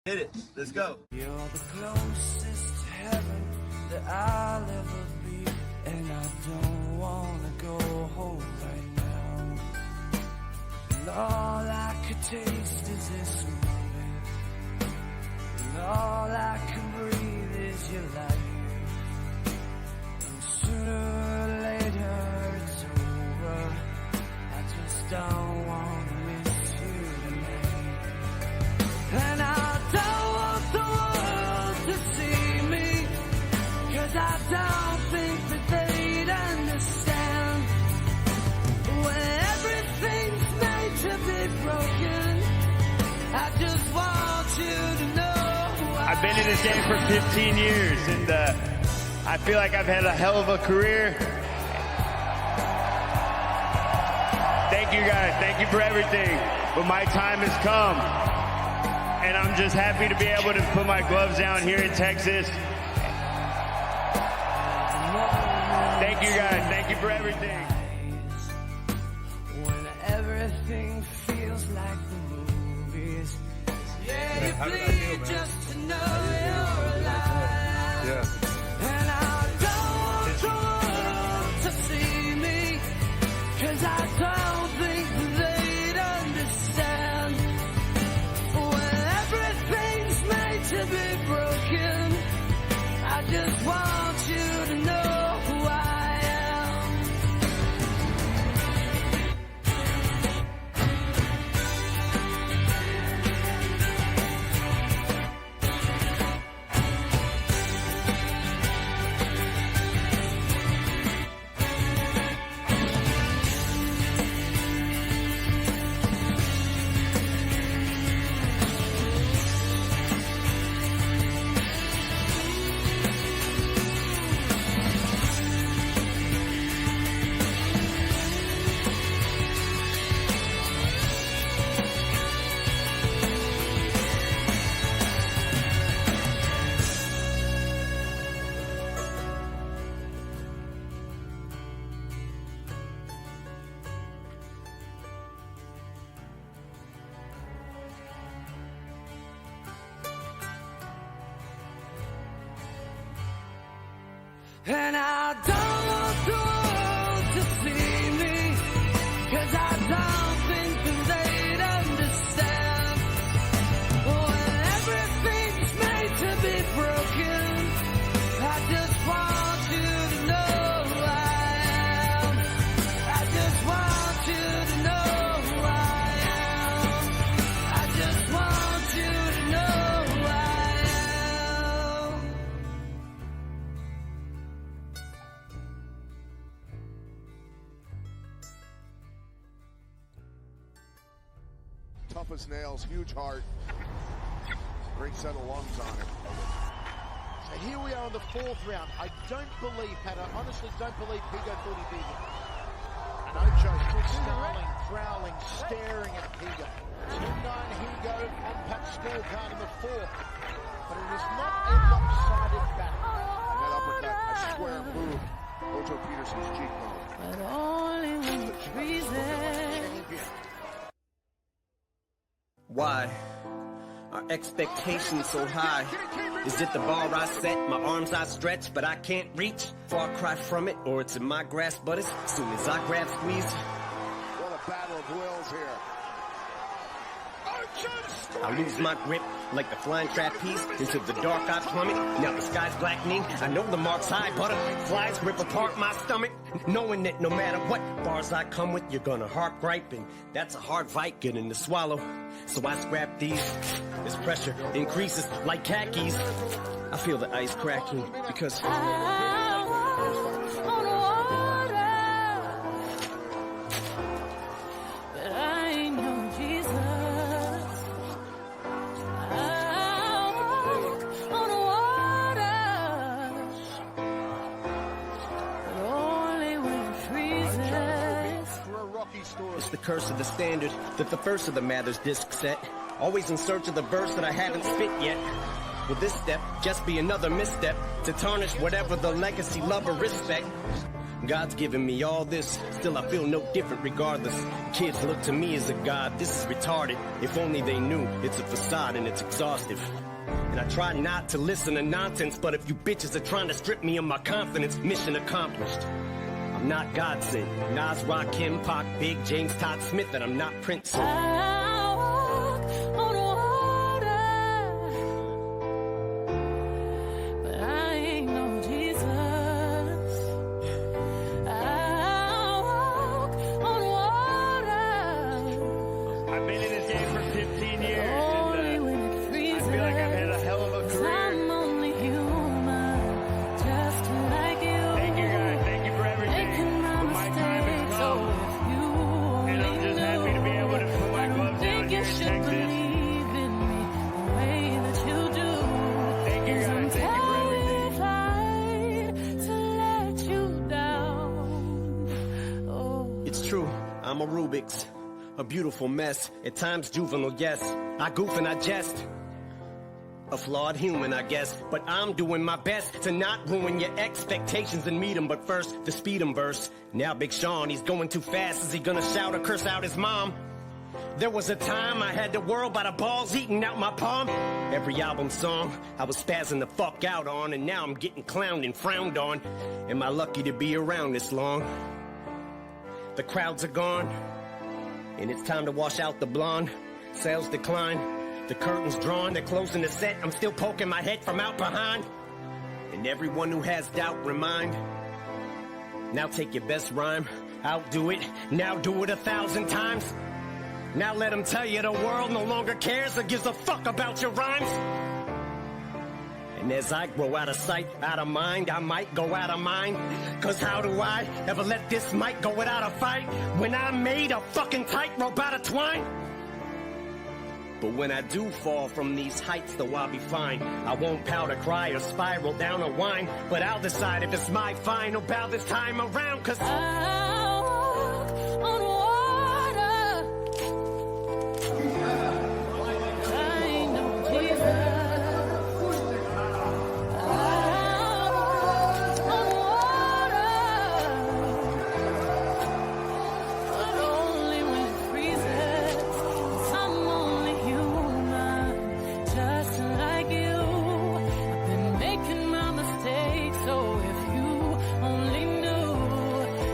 Hit it. Let's go. You're the closest to heaven that I'll ever be, and I don't wanna go home right now. And all I could taste is this moment, and all I can breathe is your light. And sooner or later it's over. I just don't wanna miss you tonight. And I don't want the world to see me, 'cause I don't think that they'd understand. When everything's made to be broken, I just want you to know I've been in this game for 15 years, and I feel like I've had a hell of a career. Thank you guys, thank you for everything, but my time has come. And I'm just happy to be able to put my gloves down here in Texas. Thank you guys. Thank you for everything. when everything feels like the movies. Yeah, you bleed just to know you're alive. Yeah. And I don't want the world to see me, 'cause I don't think they'd understand. When everything's made to be broken, I just want you to know who I am. And I don't want the world to see me, 'cause I don't think that they'd understand. When everything's made to be broken, I just want you to know who I am. I just want you to know who I am. I just want you to know who I am. Tough as nails, huge heart. Great set of lungs on him. So here we are in the fourth round. I don't believe, Pat, I honestly don't believe Pigo thought he beat him. And Ocho still snarling, growling, staring at Pigo. 2-9 Higo on Pat's scorecard in the fourth. But it is not a lopsided battle. And that uppercut, a square move. Ocho Peterson's cheekbone. But only when it freezes. Why are expectations so high? Is it the bar I set, my arms I stretch, but I can't reach? Far cry from it, or it's in my grasp, but as soon as I grab squeeze, What a battle of wills here. Ocho Story. I lose my grip like the flying trapeze. Into the dark I plummet, now the sky's blackening. I know the mark's high, butterflies rip apart my stomach. Knowing that no matter what bars I come with, you're gonna heart gripe, and that's a hard fight getting to swallow. So I scrap these, this pressure increases like khakis. I feel the ice cracking because it's the curse of the standard that the first of the Mathers disc set. Always in search of the verse that I haven't spit yet. Will this step just be another misstep to tarnish whatever the legacy, love, or respect? God's given me all this, still I feel no different regardless. Kids look to me as a god, this is retarded. If only they knew, it's a facade and it's exhaustive. And I try not to listen to nonsense, but if you bitches are trying to strip me of my confidence, mission accomplished. I'm not God sent. Nas, Rakim, Pac, Big, James, Todd Smith, and I'm not Prince. So I walk on water, but I ain't no Jesus. I walk on water. I've been in this game for 15 years. Only when it freezes. I feel like I've had a hell of a career. I'm only human, just like you. Thank you guys. Thank you for everything. Making my But my time has mistakes, come. so if you And I'm only just happy to be knew, able to put my I don't gloves down think here you in should Texas. believe in me the way that you do. Thank you 'Cause I'm guys. Thank you for everything. terrified to let you down. Oh. it's true, I'm a Rubik's, a beautiful mess. At times juvenile, yes. I goof and I jest. A flawed human, I guess, but I'm doing my best to not ruin your expectations and meet 'em. But first, the speed 'em verse. Now Big Sean, he's going too fast. Is he gonna shout or curse out his mom? There was a time I had the world by the balls eating out my palm. Every album song I was spazzing the fuck out on, and now I'm getting clowned and frowned on. Am I lucky to be around this long? The crowds are gone, and it's time to wash out the blonde. Sales decline, the curtains drawn, they're closing the set. I'm still poking my head from out behind. And everyone who has doubt, remind. Now take your best rhyme, outdo it, now do it 1,000 times. Now let them tell you the world no longer cares or gives a fuck about your rhymes. And as I grow out of sight, out of mind, I might go out of mind. 'Cause how do I ever let this mic go without a fight when I made a fucking tightrope out of twine? But when I do fall from these heights, though I'll be fine. I won't powder cry or spiral down a whine, but I'll decide if it's my final bow this time around. 'Cause I walk on water. I ain't no Jesus. I walk on water, but only when it freezes. 'Cause I'm only human, just like you. I've been making my mistakes, so if you only knew,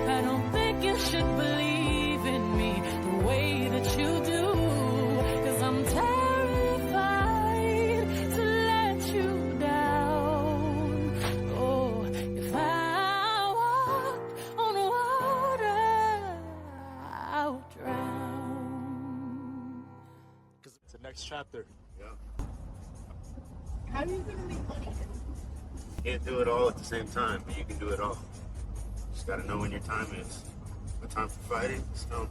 I don't think you should believe in me the way that you do. 'Cause I'm terrified to let you down. Oh, if I walk on water, I'll drown. It's the next chapter. How are you going to make money? Can't do it all at the same time, but you can do it all. Just gotta know when your time is. My time for fighting, so.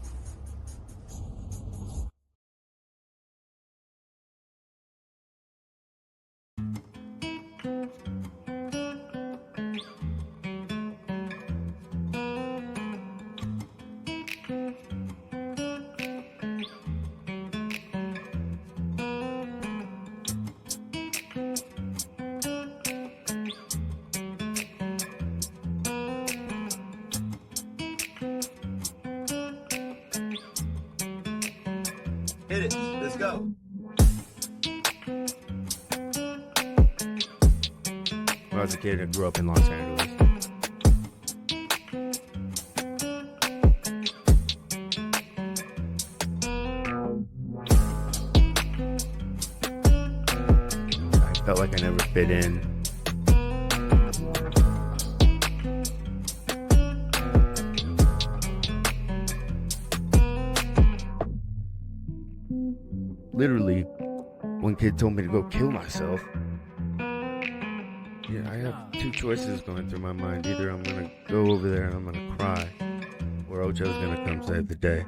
Hit it. Let's go. When I was a kid, I grew up in Los Angeles. I felt like I never fit in. Literally, one kid told me to go kill myself. Yeah, I have two choices going through my mind. Either I'm gonna go over there and I'm gonna cry, or Ocho's gonna come save the day.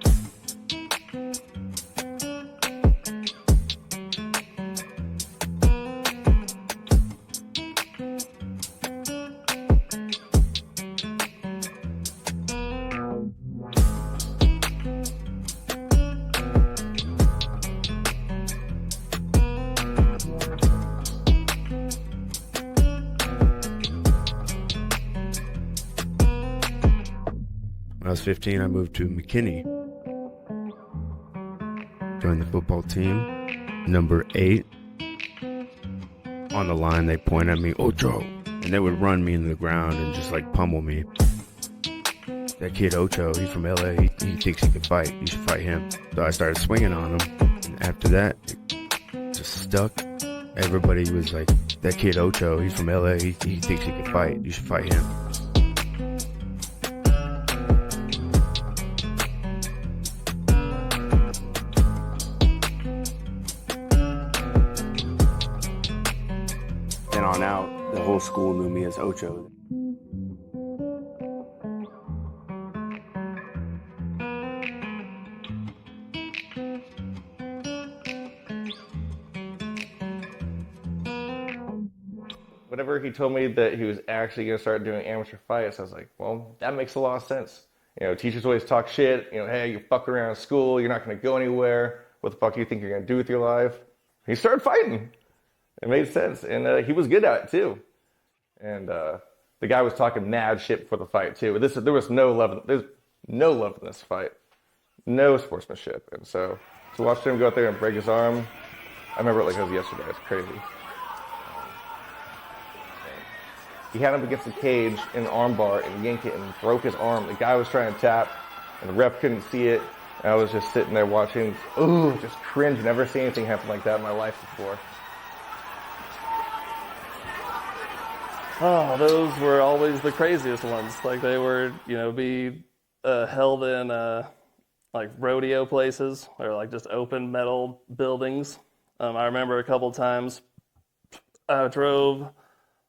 was 15, I moved to McKinney. Joined the football team, number 8. On the line, they point at me, Ocho, and they would run me into the ground and just like pummel me. That kid Ocho, he's from LA, he thinks he can fight, you should fight him. So I started swinging on him, and after that, it just stuck. Everybody was like, that kid Ocho, he's from LA, he thinks he can fight, you should fight him. Then on out, the whole school knew me as Ocho. Whenever he told me that he was actually going to start doing amateur fights, I was like, well, that makes a lot of sense. You know, teachers always talk shit. You know, hey, you fuck around in school. You're not going to go anywhere. What the fuck do you think you're going to do with your life? He started fighting. It made sense. And he was good at it, too. And the guy was talking mad shit before the fight, too. There was no love. There's no love in this fight. No sportsmanship. And so to watch him go out there and break his arm, I remember it like it was yesterday. It's crazy. He had him against the cage in an arm bar and yanked it and broke his arm. The guy was trying to tap, and the ref couldn't see it. And I was just sitting there watching. Ooh, just cringe. Never seen anything happen like that in my life before. Oh, those were always the craziest ones. Like they were, be held in like rodeo places or like just open metal buildings. I remember a couple times I drove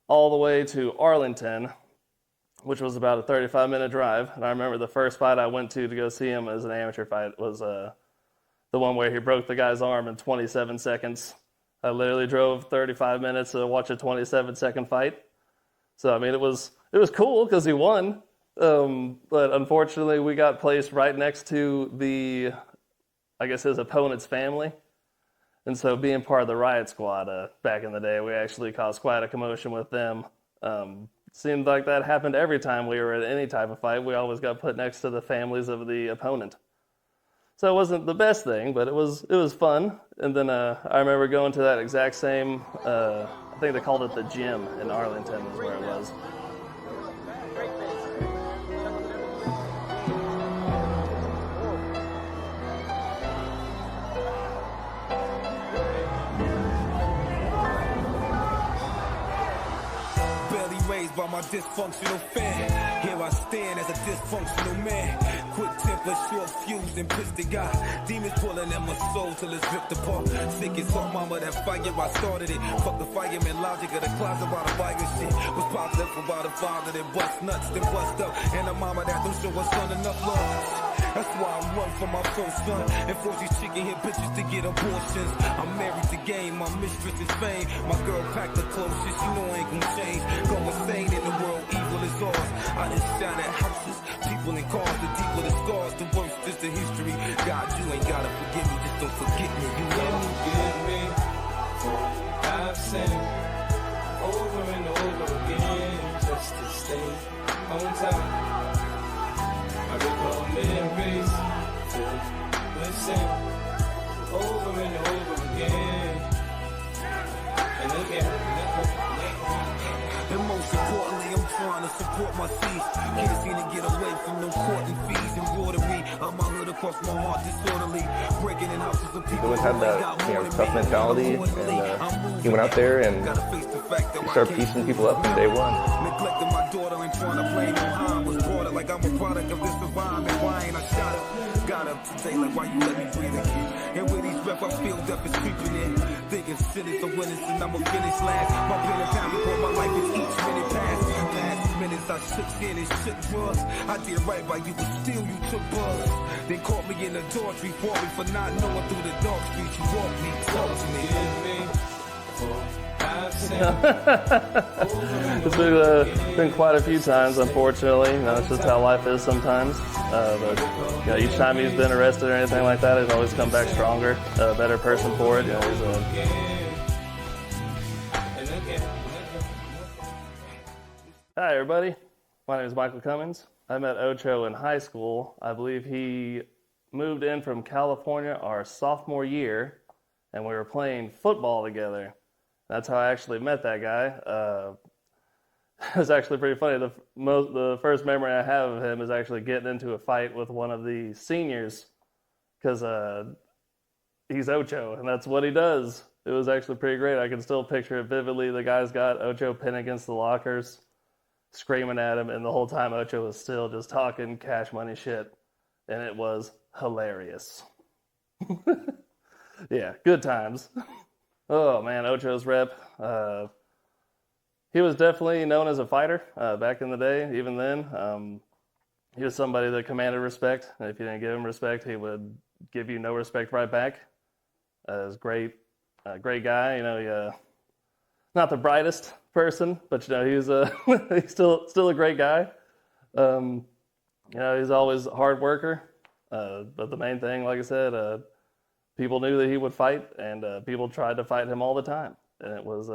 all the way to Arlington, which was about a 35-minute drive. And I remember the first fight I went to go see him as an amateur fight was the one where he broke the guy's arm in 27 seconds. I literally drove 35 minutes to watch a 27-second fight. So, I mean, it was cool because he won. But unfortunately, we got placed right next to his opponent's family. And so being part of the riot squad back in the day, we actually caused quite a commotion with them. Seemed like that happened every time we were at any type of fight. We always got put next to the families of the opponent. So it wasn't the best thing, but it was fun. And then I remember going to that exact same, I think they called it the gym in Arlington is where it was. Raised by my dysfunctional fan. Here I stand as a dysfunctional man. Quick temper, short fuse, and pissed guy. Demons pulling at my soul till it's ripped apart. Sick as fuck, mama, that fire, I started it. Fuck the fireman logic of the closet while the fire shit was popped up about a father that bust nuts, then bust up. And a mama that don't show her son enough love. That's why I run for my first son and force these chicken hit bitches to get abortions. I'm married to game, my mistress is fame. My girl packed the clothes, shit, she know I ain't gon' change. Go insane in the world, evil is ours. I done shot at houses, people in cars. The deeper the scars, the worse is the history. God, you ain't gotta forgive me, just don't forget me. You love me, forgive me for I've sinned over and over again just to stay on top. I recall memories to listen over and over again and again. And most importantly, I'm trying to support my seeds. Can't seem to get away from no court and fees and watery. I'm my hood across my heart disorderly. Breaking in houses of people. He always had that tough mentality, and he went out there and he started piecing people up from day one. Neglecting my daughter and trying to blame her harm was brought up like I'm a product of this environment. Why ain't I shot up? Got up today like why you let me breathe again? And with these rep I feel death is creeping in. Thinking shit is a winner and I'ma finish last. My pen and time before my life is each minute past. Last minutes I shook in and shook drugs. I did right by you but still you took buzz. Then caught me in the adultery, fought me for not knowing through the dark streets. You walked me, talk to me. It's been quite a few times, unfortunately. It's just how life is sometimes. But each time he's been arrested or anything like that, he's always come back stronger, a better person for it. Hi, everybody. My name is Michael Cummings. I met Ocho in high school. I believe he moved in from California our sophomore year, and we were playing football together. That's how I actually met that guy. It was actually pretty funny. The first memory I have of him is actually getting into a fight with one of the seniors because he's Ocho, and that's what he does. It was actually pretty great. I can still picture it vividly. The guy's got Ocho pinned against the lockers, screaming at him, and the whole time Ocho was still just talking cash money shit, and it was hilarious. Yeah, good times. Oh man, Ocho's rep. He was definitely known as a fighter back in the day. Even then, he was somebody that commanded respect. And if you didn't give him respect, he would give you no respect right back. He was great guy. You know, not the brightest person, but you know, he was he's still a great guy. You know, he's always a hard worker. But the main thing, like I said, people knew that he would fight, and people tried to fight him all the time, and it was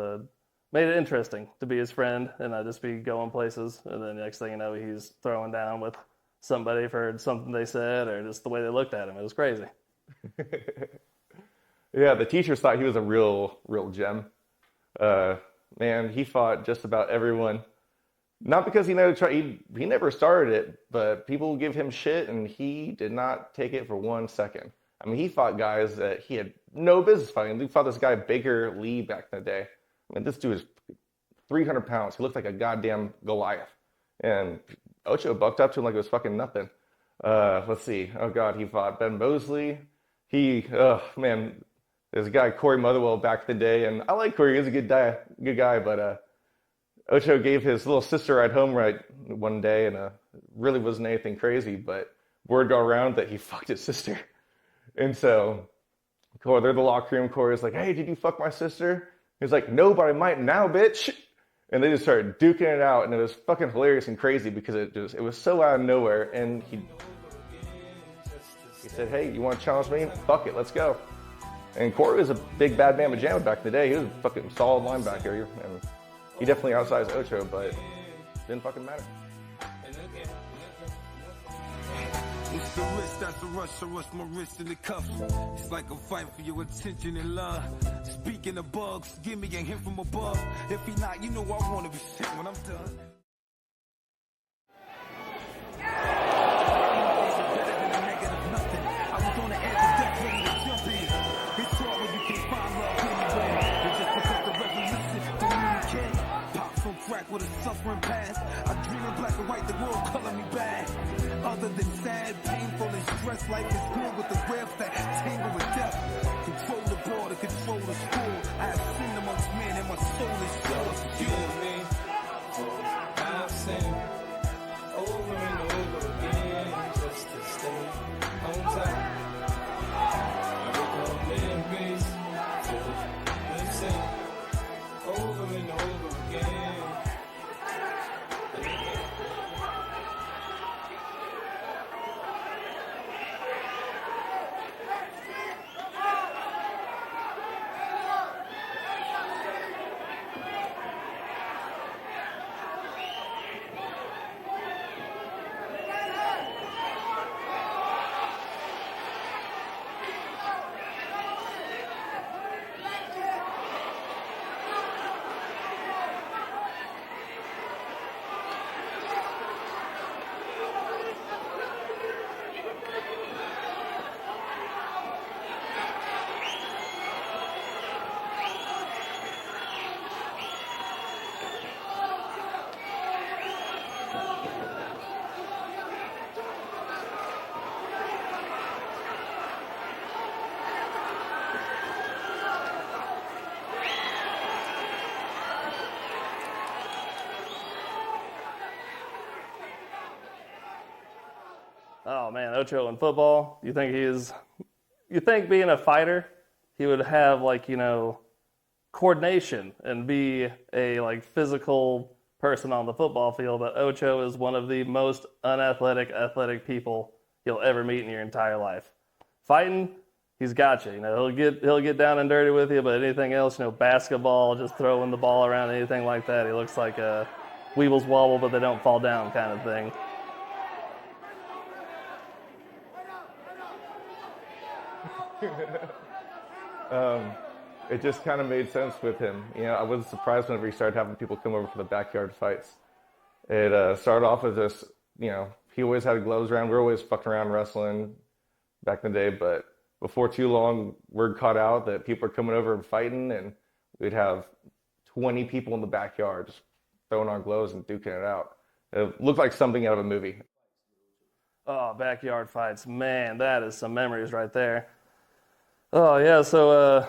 made it interesting to be his friend and just be going places. And then next thing you know, he's throwing down with somebody for something they said or just the way they looked at him. It was crazy. Yeah, the teachers thought he was a real gem. Man, he fought just about everyone. Not because he never started it, but people would give him shit, and he did not take it for 1 second. I mean, he fought guys that he had no business fighting. He fought this guy, Baker Lee, back in the day. I mean, this dude is 300 pounds. He looked like a goddamn Goliath. And Ocho bucked up to him like it was fucking nothing. Let's see. Oh, God, he fought Ben Mosley. Man, there's a guy, Corey Motherwell, back in the day. And I like Corey. He's a good guy. But Ocho gave his little sister a ride home one day, and really wasn't anything crazy. But word got around that he fucked his sister. And so, they're in the locker room. Corey's like, hey, did you fuck my sister? He's like, no, but I might now, bitch. And they just started duking it out, and it was fucking hilarious and crazy because it was so out of nowhere. And he said, hey, you want to challenge me? Fuck it, let's go. And Corey was a big bad man pajama back in the day. He was a fucking solid linebacker, and he definitely outsized Ocho, but it didn't fucking matter. It's the wrist that's a rush, I rush my wrist in the cuff. It's like a fight for your attention and love. Speaking of bugs, give me a hint from above. If he not, you know I wanna be sick when I'm done. With a suffering past, I dream in black and white, the world color me bad. Other than sad, painful, and stress, life is good with the webs that tangle with death. Control the border, control the school. I have sinned amongst men, and my soul is yours. You and me, I've sinned over and over again, just to stay on top. I recall memories, till we sin over and over again. Oh man, Ocho in football. You think being a fighter, he would have coordination and be a physical person on the football field, but Ocho is one of the most athletic people you'll ever meet in your entire life. Fighting, he's got you. He'll get down and dirty with you, but anything else, basketball, just throwing the ball around, anything like that, he looks like a Weebles wobble, but they don't fall down kind of thing. It just kind of made sense with him. You know, I wasn't surprised whenever he started having people come over for the backyard fights. It started off as this, you know, he always had gloves around. We were always fucking around wrestling back in the day, but before too long, word caught out that people are coming over and fighting, and we'd have 20 people in the backyard just throwing on gloves and duking it out. It looked like something out of a movie. Oh, backyard fights. Man, that is some memories right there. Oh, yeah, so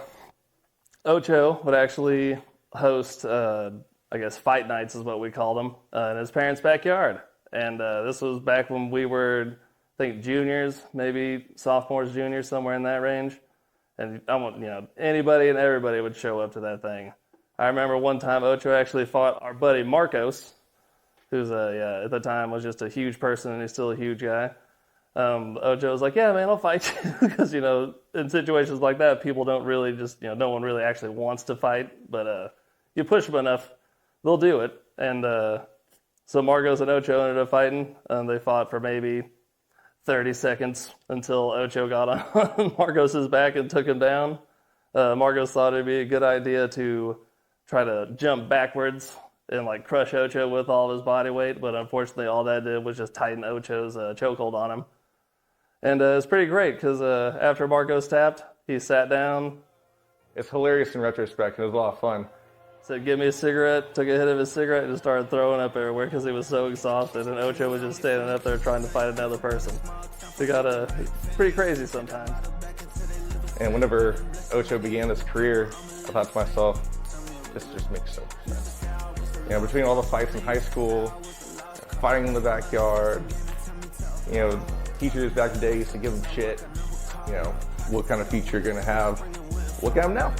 Ocho would actually host, I guess, fight nights is what we called them, in his parents' backyard. And this was back when we were, I think, juniors, maybe sophomores, juniors, somewhere in that range. And, anybody and everybody would show up to that thing. I remember one time Ocho actually fought our buddy Marcos, who's, at the time was just a huge person, and he's still a huge guy. Ocho was like, yeah, man, I'll fight you. Because, in situations like that, people don't really just, no one really actually wants to fight. But you push them enough, they'll do it. And so Marcos and Ocho ended up fighting. They fought for maybe 30 seconds until Ocho got on Marcos's back and took him down. Marcos thought it'd be a good idea to try to jump backwards and crush Ocho with all of his body weight, but unfortunately all that did was just tighten Ocho's chokehold on him. And it's pretty great because after Marcos tapped, he sat down. It's hilarious in retrospect, and it was a lot of fun. Said, give me a cigarette, took a hit of his cigarette, and just started throwing up everywhere because he was so exhausted, and Ocho was just standing up there trying to fight another person. It got pretty crazy sometimes. And whenever Ocho began his career, I thought to myself, this just makes so much sense. Between all the fights in high school, fighting in the backyard, teachers back in the day used to give him shit, what kind of future you're going to have. Look at him now.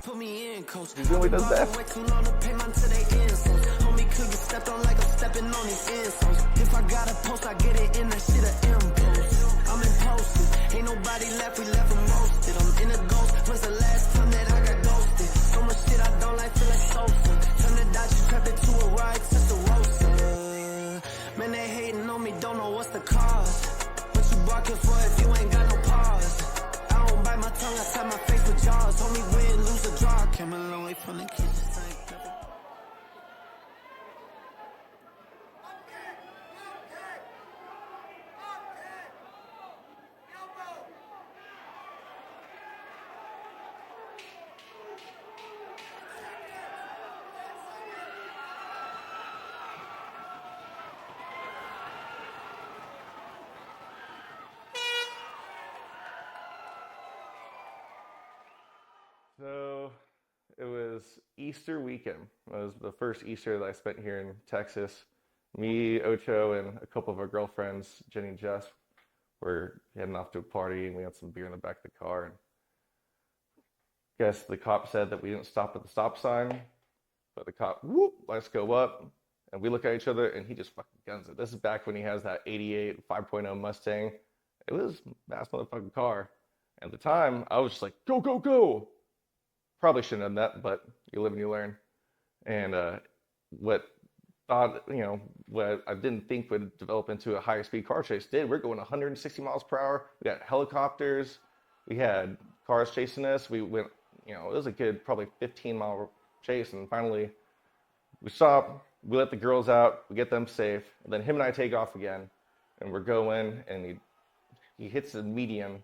He's doing what he does best. If I got a post, I get it in that shit a impulse. I'm impulsive. Ain't nobody left, we left them roasted. I'm in a ghost. When's the last time that I got ghosted? So much shit I don't like, feel like sofa. Turn the Dodge trap into a ride, just a roaster. Man, they hating on me, don't know what's the cause. What you barking for if you ain't got no pause? I don't bite my tongue, I tap my face with jaws. Told me win, lose or draw. Came a long way from the kitchen sink. So it was Easter weekend. It was the first Easter that I spent here in Texas. Me, Ocho, and a couple of our girlfriends, Jenny and Jess, were heading off to a party, and we had some beer in the back of the car. And I guess the cop said that we didn't stop at the stop sign, but the cop, whoop, let's go up. And we look at each other, and he just fucking guns it. This is back when he has that 88 5.0 Mustang. It was a fast motherfucking car. At the time, I was just like, go, go, go. Probably shouldn't have done that, but you live and you learn. And what I didn't think would develop into a higher speed car chase did. We're going 160 miles per hour. We got helicopters. We had cars chasing us. We went, it was a good probably 15-mile chase. And finally, we stop. We let the girls out. We get them safe. And then him and I take off again. And we're going, and he hits the median.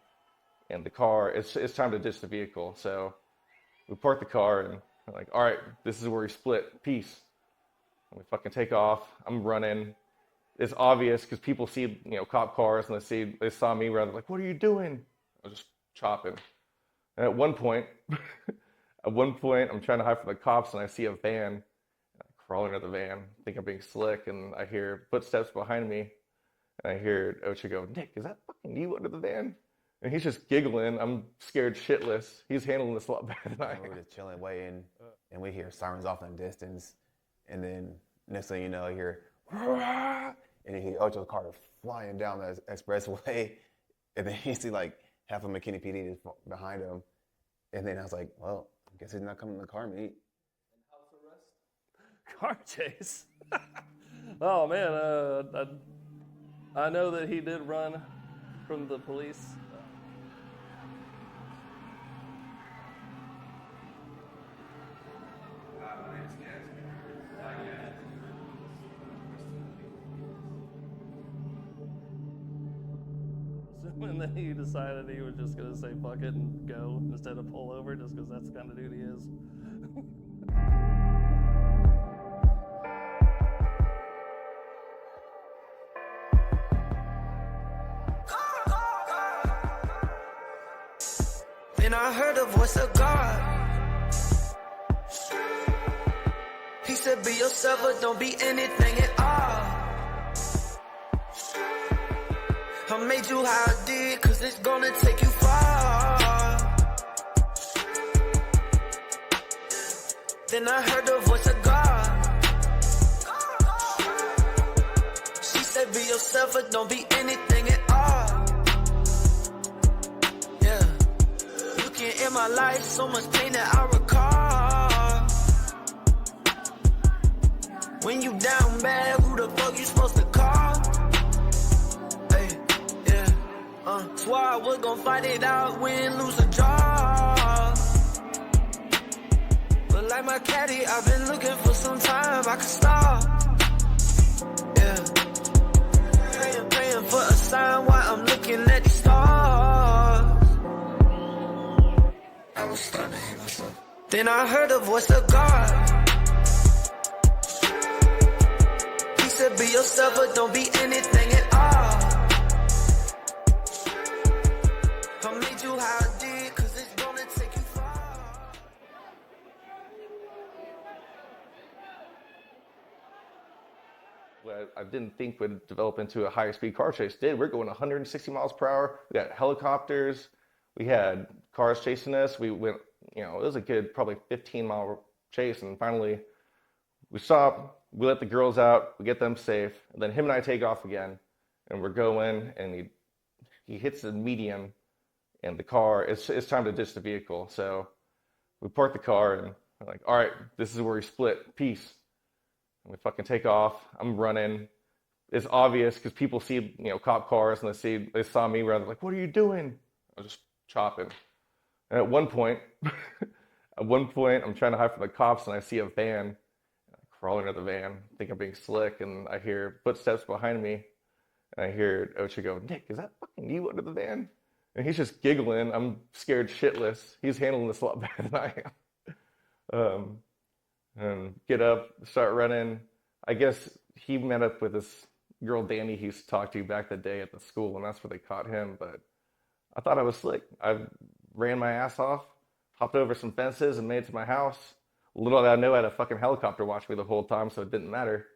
And the car, it's time to ditch the vehicle. So we park the car, and we're like, all right, this is where we split. Peace. And we fucking take off. I'm running. It's obvious because people see, cop cars, and they saw me running. Like, what are you doing? I was just chopping. And at one point, I'm trying to hide from the cops, and I see a van. And I crawl into the van, think I'm being slick, and I hear footsteps behind me. And I hear Ocho go, Nick, is that fucking you under the van? And he's just giggling. I'm scared shitless. He's handling this a lot better than I am. We're just chilling, waiting, and we hear sirens off in the distance. And then next thing you know, you hear, and you hear Ocho's car flying down the expressway. And then you see half of McKinney PD just behind him. And then I was like, well, I guess he's not coming to the car meet. And house arrest? Car chase? Oh, man. I know that he did run from the police. And then he decided he was just going to say fuck it and go instead of pull over, just because that's the kind of dude he is. Then I heard the voice of God. He said, be yourself, but don't be anything at all. I made you how I did, cause it's gonna take you far. Then I heard the voice of God. She said, be yourself, but don't be anything at all. Yeah. Looking in my life, so much pain that I recall. When you down bad, who the fuck you supposed to call? Hey, yeah, swore I was gonna fight it out, win, lose, or draw. But like my caddy, I've been looking for some time I can stop. Yeah, praying for a sign while I'm looking at the stars. I was starting to hate myself. Then I heard the voice of God. Said be yourself, but don't be anything at all. I made you how I did, cause it's gonna take you far. What I didn't think would develop into a high-speed car chase did. We're going 160 miles per hour. We got helicopters. We had cars chasing us. We went, it was a good probably 15-mile chase, and finally we stop. We let the girls out, we get them safe, and then him and I take off again, and we're going, and he hits the median, and the car, it's time to ditch the vehicle. So we park the car, and we're like, all right, this is where we split, peace. And we fucking take off, I'm running. It's obvious, because people see, cop cars, and they saw me run, like, what are you doing? I was just chopping. And at one point, I'm trying to hide from the cops, and I see a van. Crawl into the van, think I'm being slick, and I hear footsteps behind me, and I hear Ocho go, Nick, is that fucking you under the van? And he's just giggling. I'm scared shitless. He's handling this a lot better than I am. And get up, start running. I guess he met up with this girl, Danny, he used to talk to back the day at the school, and that's where they caught him. But I thought I was slick. I ran my ass off, hopped over some fences, and made it to my house. Little did I know I had a fucking helicopter watching me the whole time, so it didn't matter.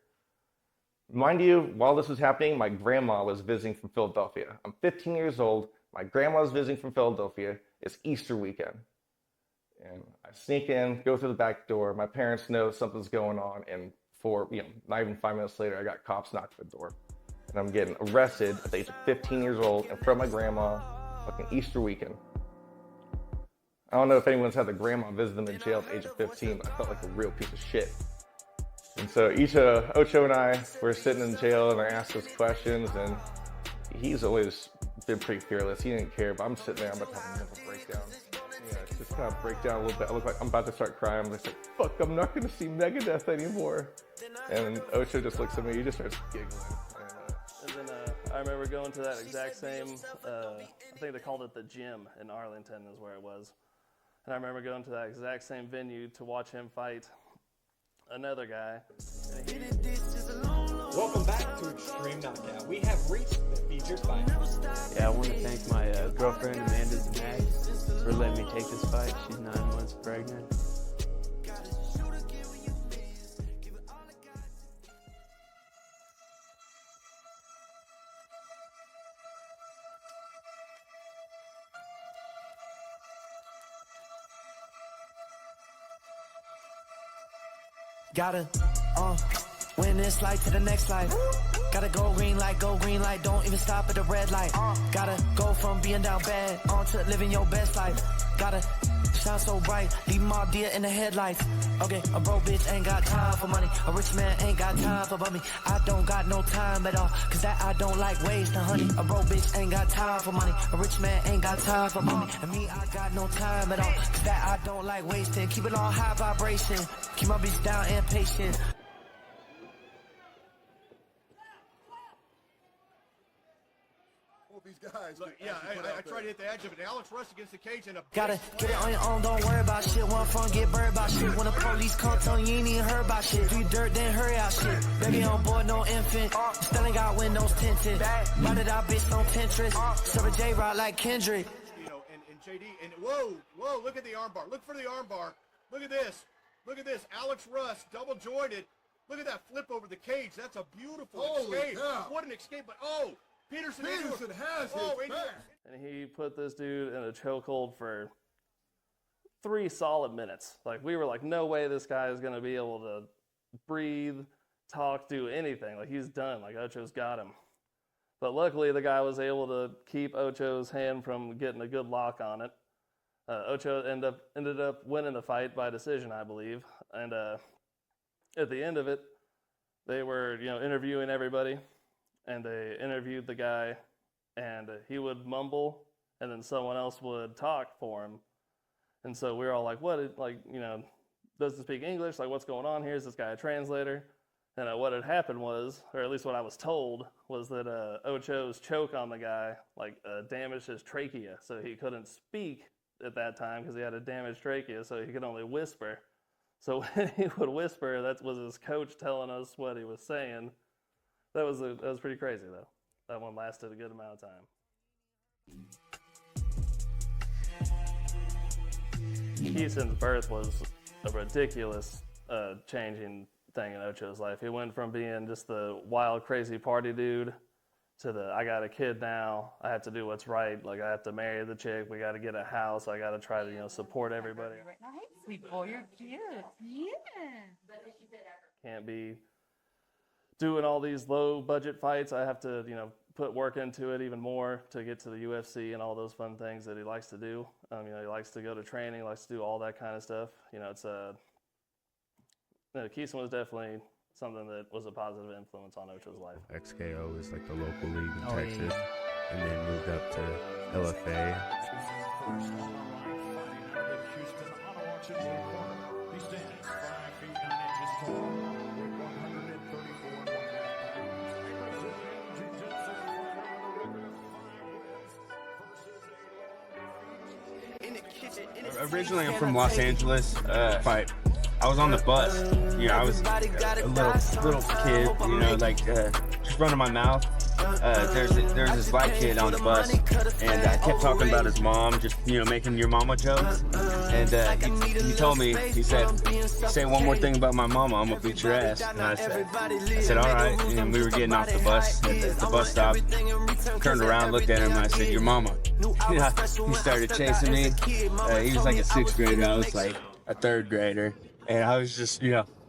Mind you, while this was happening, my grandma was visiting from Philadelphia. I'm 15 years old. My grandma was visiting from Philadelphia. It's Easter weekend. And I sneak in, go through the back door. My parents know something's going on, and not even 5 minutes later, I got cops knocked at the door. And I'm getting arrested at the age of 15 years old in front of my grandma, fucking Easter weekend. I don't know if anyone's had their grandma visit them in jail at the age of 15, but I felt like a real piece of shit. And so Ocho and I were sitting in jail, and I asked us questions, and he's always been pretty fearless. He didn't care, but I'm sitting there, I'm about to have a mental breakdown. It's just kind of break down a little bit. I look like I'm about to start crying. I'm just like, fuck, I'm not going to see Megadeth anymore. And Ocho just looks at me, he just starts giggling. And then I remember going to that exact same, I think they called it the gym in Arlington is where it was. And I remember going to that exact same venue to watch him fight another guy. Welcome back to Extreme Knockout. We have reached the featured fight. Yeah, I want to thank my girlfriend, Amanda Zanag, for letting me take this fight. She's 9 months pregnant. Gotta, win this life to the next life. Gotta go green light, don't even stop at the red light. Gotta go from being down bad on to living your best life. Gotta shine so bright, leave my deer in the headlights. Okay, a broke bitch ain't got time for money. A rich man ain't got time for money. I don't got no time at all, cause that I don't like wasting honey. A broke bitch ain't got time for money. A rich man ain't got time for money. And me, I got no time at all, cause that I don't like wasting. Keep it on high vibration, keep my bitch down and patient. These guys guys. Yeah, I tried to hit the edge of it. Alex Russ against the cage and a Gotta get it on your own, don't worry about shit. One phone, get buried about shit. When the police come, tell you ain't even heard about shit. Do you dirt, then hurry out shit. Baby on board, no infant. Still ain't got windows tinted. Why did our bitch on Pinterest? Serve a J rod like Kendrick. You know, and JD, and whoa, look at the armbar. Look for the armbar. Look at this. Look at this. Alex Russ, double jointed. Look at that flip over the cage. That's a beautiful escape. Cow. What an escape, but Peterson has his back. And he put this dude in a chokehold for 3 solid minutes. Like, we were like, no way this guy is going to be able to breathe, talk, do anything. Like, he's done. Like, Ocho's got him. But luckily, the guy was able to keep Ocho's hand from getting a good lock on it. Ocho ended up winning the fight by decision, I believe. And at the end of it, they were, interviewing everybody. And they interviewed the guy, and he would mumble, and then someone else would talk for him. And so we were all like, does he speak English? Like, what's going on here? Is this guy a translator? And what had happened was, or at least what I was told, was that Ocho's choke on the guy, damaged his trachea. So he couldn't speak at that time because he had a damaged trachea, so he could only whisper. So when he would whisper, that was his coach telling us what he was saying. That was pretty crazy, though. That one lasted a good amount of time. Keeson's birth was a ridiculous changing thing in Ocho's life. He went from being just the wild, crazy party dude to I got a kid now. I have to do what's right. Like, I have to marry the chick. We got to get a house. I got to try to, support everybody. Right now, hey, sweet boy, you're cute. Yeah. Can't be doing all these low budget fights. I have to, put work into it even more to get to the UFC and all those fun things that he likes to do. He likes to go to training, likes to do all that kind of stuff. It's Keeson was definitely something that was a positive influence on Ocho's life. XKO is like the local league in Texas, and then moved up to LFA. He stands 5 feet 9 inches tall with 134 Originally, I'm from Los Angeles, but I was on the bus. I was a little kid, just running my mouth. There's this black kid on the bus, and I kept talking about his mom, just, making your mama jokes. And he told me, he said, say one more thing about my mama, I'm gonna beat your ass. And I said, all right. And we were getting off the bus at the bus stop, turned around, looked at him, and I said, your mama. He started chasing me. He was like a 6th grader. I was like a 3rd grader. And I was just,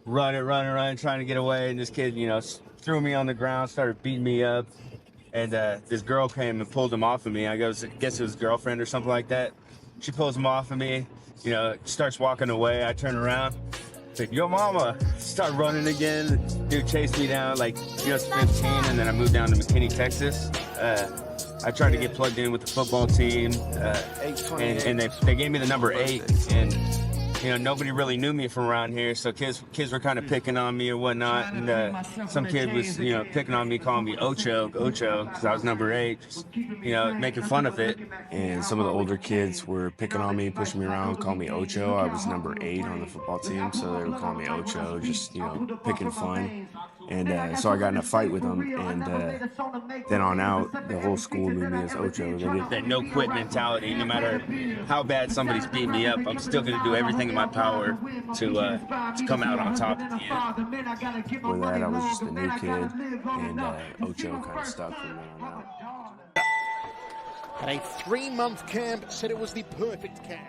running, trying to get away. And this kid, threw me on the ground, started beating me up. And this girl came and pulled him off of me. I guess it was his girlfriend or something like that. She pulls him off of me, starts walking away. I turn around, like, yo, mama. Start running again. Dude chased me down like just 15, and then I moved down to McKinney, Texas. I tried to get plugged in with the football team, and they gave me the number 8, and nobody really knew me from around here, so kids were kind of picking on me or whatnot, and some kid was, picking on me, calling me Ocho, because I was number 8, just, making fun of it. And some of the older kids were picking on me, pushing me around, calling me Ocho. I was number 8 on the football team, so they would call me Ocho, just, picking fun. And so I got in a fight with them, and then on out, the whole school knew me as Ocho. They did that no-quit mentality. No matter how bad somebody's beating me up, I'm still going to do everything in my power to come out on top at the end. For that, I was just a new kid, and Ocho kind of stuck from then on out. At a 3-month camp, said it was the perfect camp.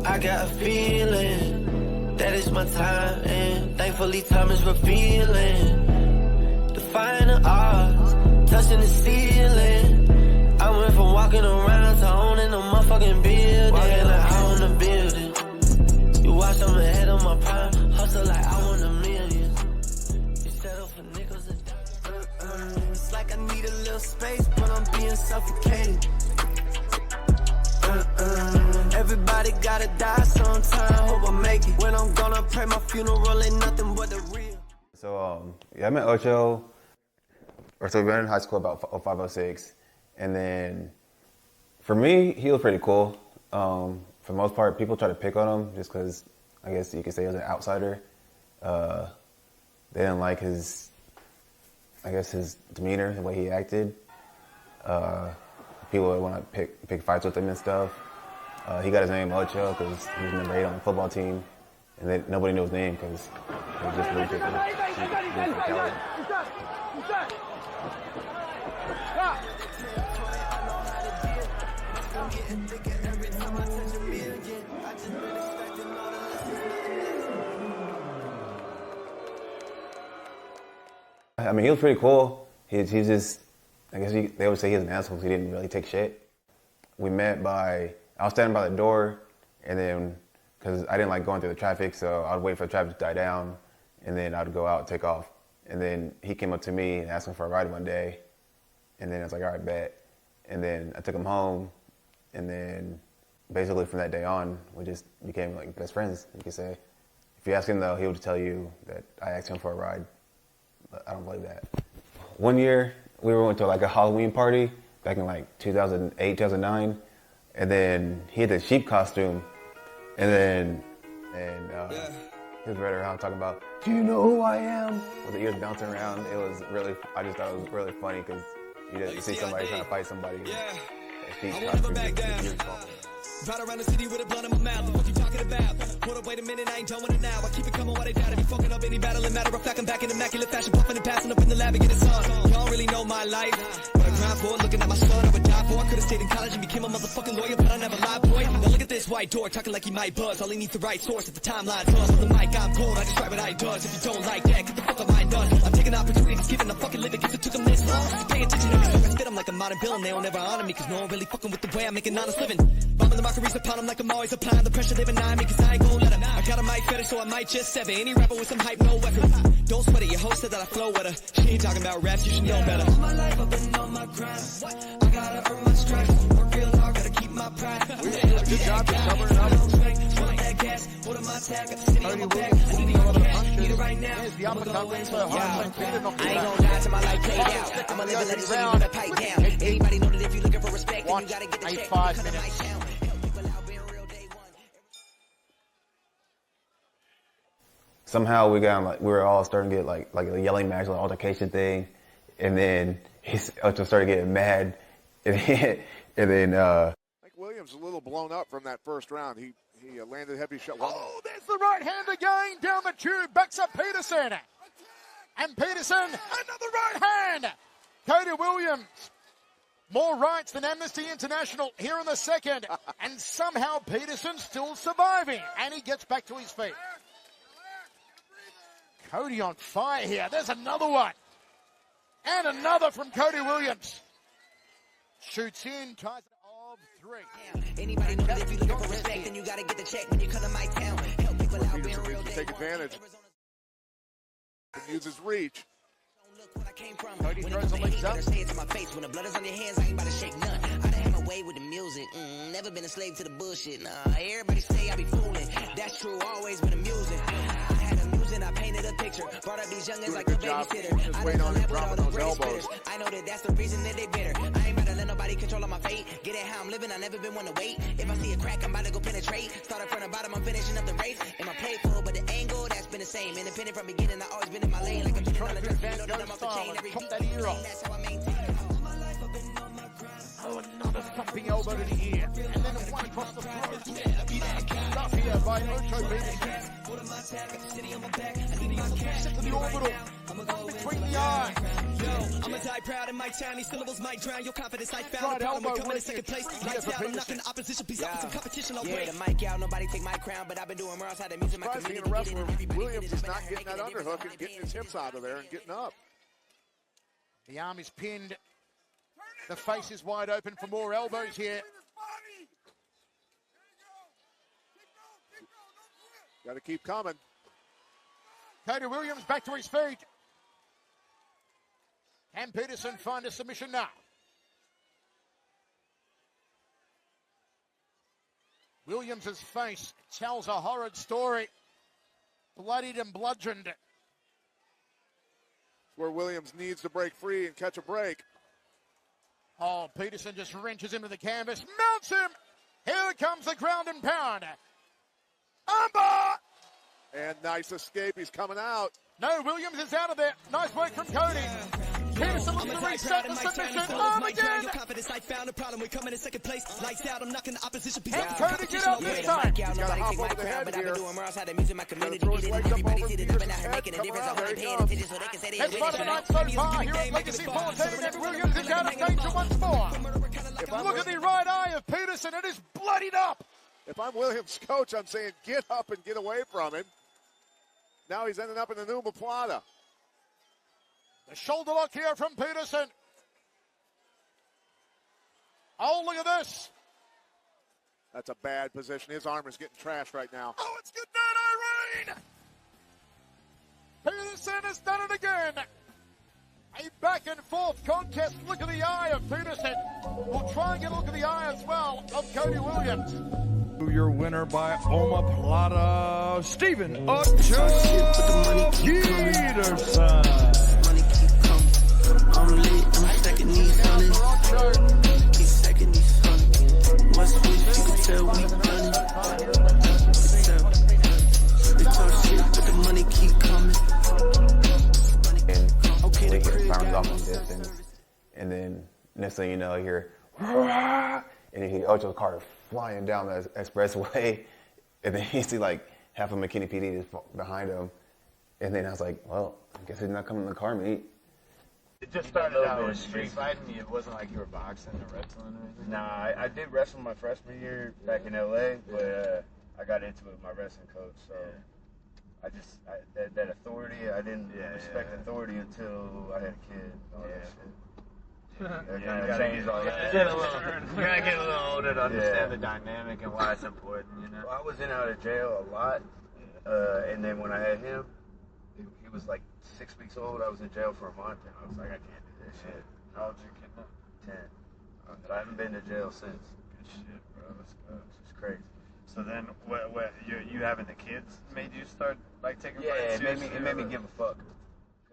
I got a feeling that it's my time, and thankfully time is revealing. Defying the odds, touching the ceiling. I went from walking around to owning a motherfucking building. Walking like I own a building. You watch, I'm ahead of my prime. Hustle like I want $1 million. You settle for nickels and dimes. It's like I need a little space, but I'm being suffocated. Every Everybody gotta die sometime. Hope I make it. When I'm gonna pray my funeral ain't nothing but the real. So, I met Ocho, so we were in high school about 0506, and then for me, he was pretty cool. For the most part, people try to pick on him just because I guess you could say he was an outsider. They didn't like his demeanor, the way he acted. People would want to pick fights with him and stuff. He got his name Ocho because he was number 8 on the football team, and then nobody knew his name because he just really picked him. I mean, he was pretty cool. He's just, I guess they would say he's an asshole because he didn't really take shit. We met I was standing by the door, and then, because I didn't like going through the traffic, so I'd wait for the traffic to die down, and then I'd go out and take off. And then he came up to me and asked me for a ride one day, and then I was like, all right, bet. And then I took him home, and then basically from that day on, we just became like best friends, you could say. If you ask him though, he would tell you that I asked him for a ride. But I don't believe that. One year, we went to like a Halloween party back in like 2008, 2009, and then he had the sheep costume, and he was right around talking about, do you know who I am? With the ears bouncing around. I just thought it was really funny because you see somebody trying to fight somebody. Sheep costume. Ride around the city with a blunt in my mouth. What you talking about? Hold up, wait a minute, I ain't done with it now. I keep it coming while they doubt it. Be fucking up any battle. And matter of fact, I'm back in immaculate fashion, puffing and passing up in the lab and getting sun. Y'all really know my life. What I grind for, looking at my son, I would die for. I could've stayed in college and became a motherfucking lawyer, but I never lied, boy. Now look at this white door, talking like he might buzz. All he needs the right source if the timeline's us. On the mic, I'm cold, I just write what I does. If you don't like that, get the fuck on my done. I'm taking opportunities, giving a fucking living, cause it took them this long. Pay attention every song I spit, I'm like a modern villain. They don't ever honor me, cause no one really fucking with the way I make an honest living. Bombing the mockeries upon them like I'm always applying the pressure they deny me, cause I ain't gon' let them. I got a mic fetish, so I might just sever any rapper with some hype, no weapon. Don't sweat it, your host said that I flow with her. She ain't talking about raps, you should know better. All my life I've been on my grind. I gotta earn my stripes. Work real hard, gotta keep my pride. Good job to cover it up. Here's the uppercut so hard. I ain't gon' die till my life played out. I'ma live and let it show you when I pipe down. Anybody know that if you looking for respect, then you gotta get the check. 5 minutes. Somehow we were all starting to get like a yelling match, like altercation thing, and then Ocho started getting mad, and then I think Williams a little blown up from that first round. He landed a heavy shot. Oh, there's the right hand again down the tube. Backs up Peterson. And Peterson, another right hand. Cody Williams. More rights than Amnesty International here in the second. And somehow Peterson still surviving. And he gets back to his feet. Cody on fire here. There's another one. And another from Cody Williams. Shoots in, ties it of 3. Anybody know that if you looking for respect, then you gotta get the check when you come to my town. Help people out Peterson needs to take advantage and use his reach. Cody throws the legs up. Say it to my face. When the blood is on your hands, I ain't about to shake none. I done had my way with the music. Never been a slave to the bullshit. Nah, everybody say I be fooling. That's true, always been amusing. I had amusing, I painted a picture. Brought up these youngins like a babysitter. I done collab with all the greatest spitters. I know that that's the reason that they bitter. I ain't about to let nobody control my fate. Get it how I'm living, I never been one to wait. If I see a crack, I'm about to go penetrate. Started from the bottom, I'm finishing up the race. And my plate full, but the angle, that's been the same. Independent from beginning, I always been in my lane. Like I'm trying to advance, know that I'm off the chain. Every beat, that's how I maintain. Oh, another thumping elbow to the ear. And then one across the throat. Stuff here by Ocho Peterson. Set to the orbital. Between the eyes. I'ma die proud in my town. These syllables might drown your confidence. I found a problem. We're coming in second place. Lights out. I'm knocking the opposition piece up with some competition. Yeah, the mic out. Nobody take my crown, but I've been doing more outside the music. My Being a wrestler, Williams is not getting that underhook and getting his hips out of there and getting up. The arm is pinned. The face is wide open for more elbows here. Got to keep coming. Cody Williams back to his feet. Can Peterson find a submission now? Williams' face tells a horrid story. Bloodied and bludgeoned. Where Williams needs to break free and catch a break. Oh, Peterson just wrenches into the canvas, mounts him. Here comes the ground and pound. Armbar! And nice escape, he's coming out. No, Williams is out of there. Nice work from Cody. Peterson looking to reset the submission. Arm again. And Cody get out this time. He's got to hop over the head here. Throw his legs up over Peterson's head. Come around, there he comes. Best fight of the night so far here at Legacy 14, and Williams is out of danger once more. Look at the right eye of Peterson. It is bloodied up. If I'm Williams' coach, I'm saying get up and get away from him. Now he's ending up in the new Plata. The shoulder lock here from Peterson. Oh, look at this. That's a bad position. His armor's getting trashed right now. Oh, it's good night, Irene. Peterson has done it again. A back and forth contest. Look at the eye of Peterson. We'll try and get a look at the eye as well of Cody Williams. Your winner by omoplata, Stephen Ocho Peterson. I'm lit, I'm stacking these hundreds. Keep stacking these hundreds. What's with you can tell we done it. They talk shit, but the money keep coming. And we hit sirens off in distance. And then next thing you know, you hear, and you hear Ocho's car flying down the expressway. And then you see like half of McKinney PD just behind him. And then I was like, well, I guess he's not coming in the car meet. It just started out with street fighting. It wasn't like you were boxing or wrestling or anything? Nah, I did wrestle my freshman year back in LA, but I got into it with my wrestling coach. So I just, that authority, I didn't respect authority until I had a kid and all that shit. You gotta get a little older to understand the dynamic and why it's important, you know? Well, I was in and out of jail a lot, and then when I had him, he was like 6 weeks old. I was in jail for a month, and I was like, I can't do this shit. How old your kid now? 10. But I haven't been to jail since. Good shit, bro. Let's go. It's crazy. So then, what you having the kids made you start like taking fights? Yeah, it made me give a fuck.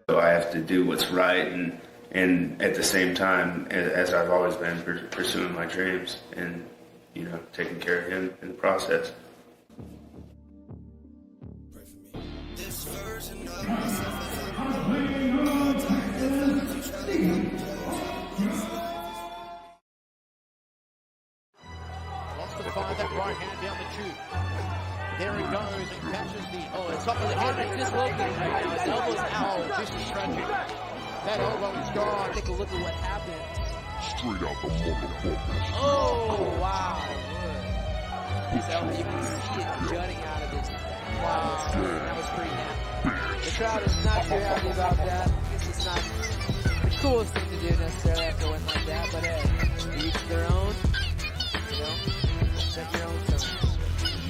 So I have to do what's right, and at the same time, as I've always been, pursuing my dreams and, you know, taking care of him in the process. Wants to fire that right hand down the tube. There he goes and catches the... Oh, it's up in the head. It's dislocated. His elbow's out. Oh, this is tragic. That elbow is gone. Take a look at what happened. Straight out the motherfucker. Oh, wow. So you can see it jutting out of his... Wow. That was pretty happy. The crowd is not too happy about that. This is not the coolest thing to do necessarily after one like that, but hey, each their own. You know, set your own tone.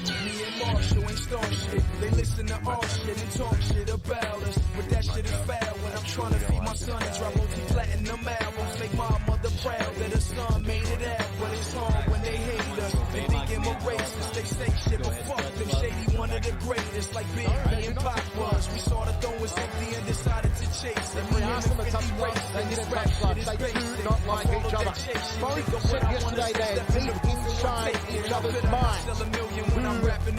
Me and Marshall ain't start shit. They listen to our shit and talk shit about us. But that shit is foul when I'm trying to feed my son and drop multi-platinum albums. Make my mother proud that her son made it out. But it's hard when they hate us. They think I'm a racist. They say shit, but fuck them. Shady, one of the greatest. Like Big B and Pop was. We saw the throne was empty and decided to chase it. We asked them a tough race. They didn't touch club. They do not like each other. Both said yesterday they had deep inside each other's minds.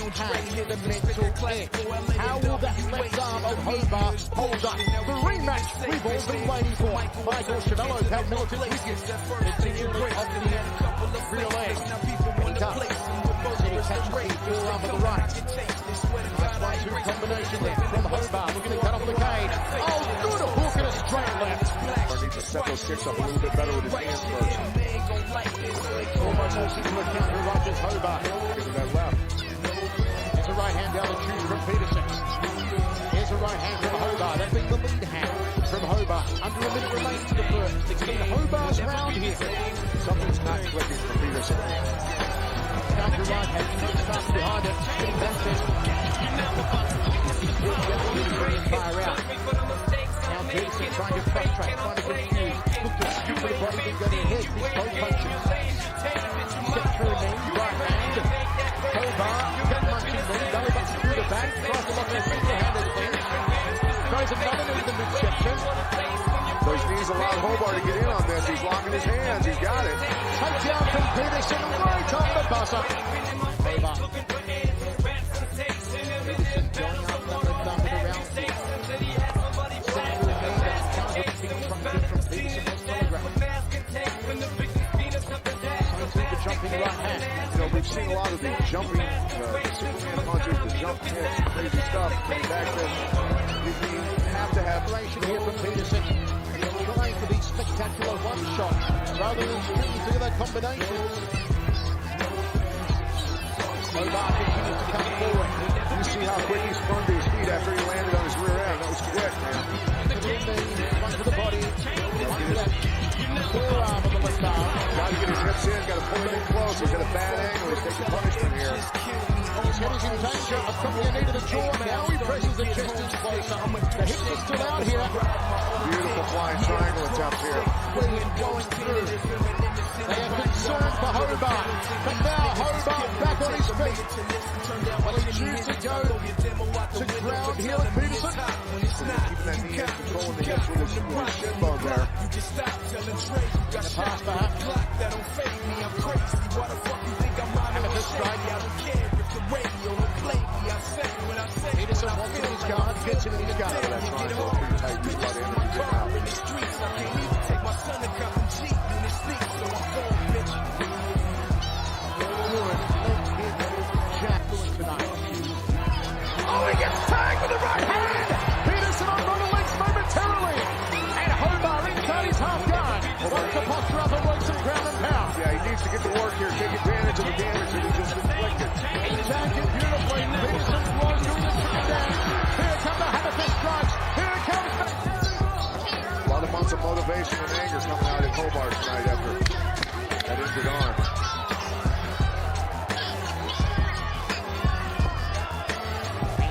Who has the mental click? How will that left arm of Hobart hold up? The rematch we've all been waiting for. Michael Chavello had militant wickets. Continually off the real leg. He does. City catches the forearm of the right. Nice 1-2 combination there from Hobart. Looking to cut off the cage. Oh, good hook and a straight left. Needs to set those kicks up a little bit better with his hands first. Almost also to account for Rogers Hobart. Because of that left. Here's a right hand down the tube from Peterson. Here's a right hand from Hobart. That being the lead hand from Hobart. Under a minute remains to the first. It's been Hobart's round here. Something's not clicking for Peterson. Counter right hand. Starts behind it. Fire out. Now Peterson trying to frustrate, trying to confuse. Look to scoop for the body, then go to the head. These both punches. Step through knee, right hand. back, tries to lock a single-handed thing. Throws another knee to the midsection. Those knees allow Hobart to get in on this. He's locking his hands. He's got it. Takedown from Peterson right on the buzzer. Peterson going up the thumb of the round. Jumping right hand. You know, we've seen a lot of these jumping Superman punches, the jump hits, crazy stuff. Coming back to you have to have relation here from Peterson. He's trying for these spectacular one shots rather than stringing together combinations. Hobart continues to come forward. You see how quick he sprung to his feet after he landed on his rear end. That was quick, man. Front of the body. Forearm of the left arm. Got to get his hips in, got to pull him in close. He's got a bad angle. He's taking punishment here. His head is in danger of coming in into the jaw. Now he presses the chest is closer. The hips are still out here. Beautiful flying triangle attempt here. Going through. They are concerned for Hobart. But now Hobart back on his feet. Will he choose to go to ground here at Peterson? Keeping that knee in, controlling the hips with his shin bone there. The pass perhaps. Amethyst strike. Peterson wants in his guard, gets him in his guard. That triangle pretty tight. He's got energy getting out. Oh, he gets tagged with the right hand! Peterson on the legs momentarily! And Hobart inside his half guard. Works the posture up and works some ground and pound. Yeah, he needs to get to work here, take advantage of the damage that he just inflicted. He tagged it beautifully. Peterson was doing the down. Here come the Amethyst strikes. Here comes the... A lot of months of motivation and anger coming out in Hobart tonight after that injured arm.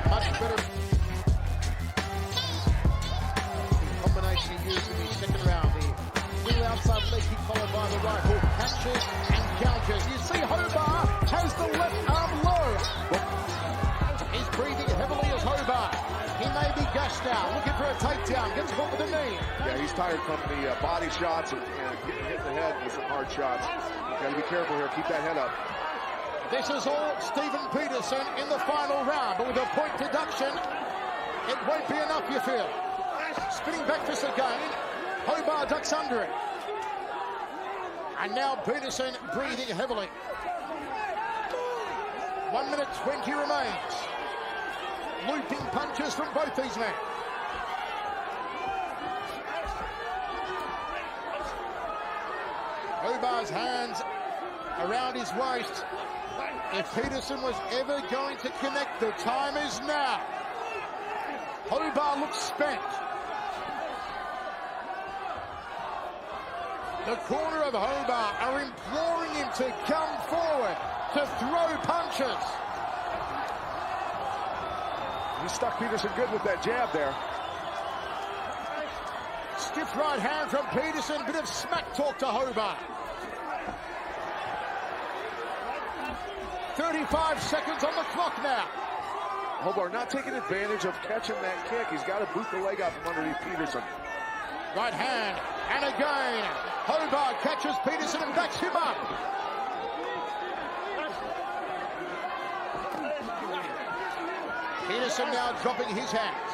Much better combination he used in the second round. The little outside leg kick followed by the right hook. Catches and counters. You see Hobart has the left arm low. He's breathing heavily as Hobart. He may be gashed out. Looking for a takedown. Gets caught with the knee. Yeah, he's tired from the body shots and getting hit in the head with some hard shots. Got to be careful here. Keep that head up. This is all Stephen Peterson in the final round, but with a point deduction, it won't be enough, you feel. Spinning back fist again. Hobart ducks under it. And now Peterson breathing heavily. 1 minute 20 remains. Looping punches from both these men. Hobart's hands around his waist. If Peterson was ever going to connect, the time is now. Hobart looks spent. The corner of Hobart are imploring him to come forward, to throw punches. He stuck Peterson good with that jab there. Stiff right hand from Peterson, bit of smack talk to Hobart. 35 seconds on the clock now. Hobart not taking advantage of catching that kick. He's got to boot the leg out from underneath Peterson. Right hand, and again. Hobart catches Peterson and backs him up. Peterson now dropping his hands.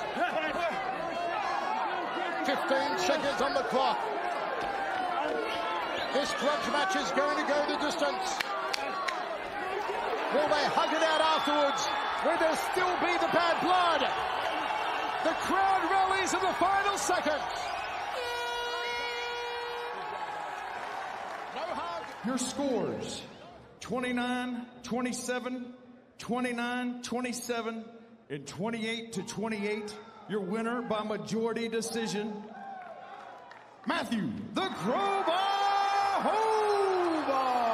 15 seconds on the clock. This grudge match is going to go the distance. Will they hug it out afterwards? Will there still be the bad blood? The crowd rallies in the final seconds. No hug. Your scores, 29-27, 29-27, and 28-28. Your winner by majority decision, Matthew the Crowbar Hobart.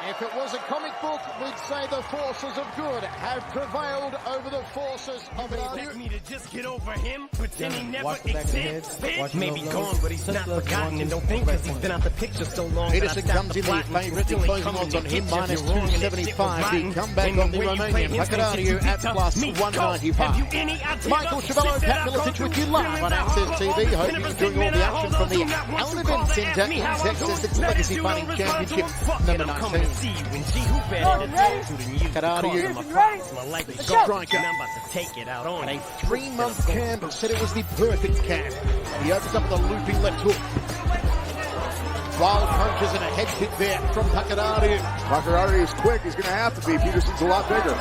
If it was a comic book, we'd say the forces of good have prevailed over the forces of evil. Expect me to just get over him, pretend he never exists. Maybe gone, but he's not forgotten, and don't think because he's been out the picture so long. Peterson comes in the favourite, the closing odds on him minus 275. The comeback on the Romanian Pacadariu at plus 195. Michael Chavallo, Pat Miletich with you live on Access TV. Hope you're enjoying all the action from the Allen Event Centre in Texas. It's Legacy Fighting Championship number 19. Pacadariu, striker. A 3-month camp, said it was the perfect camp. He opens up with a looping left hook. Wild punches and a head kick there from Pacadariu. Pacadariu is quick. He's going to have to be. Peterson's a lot bigger.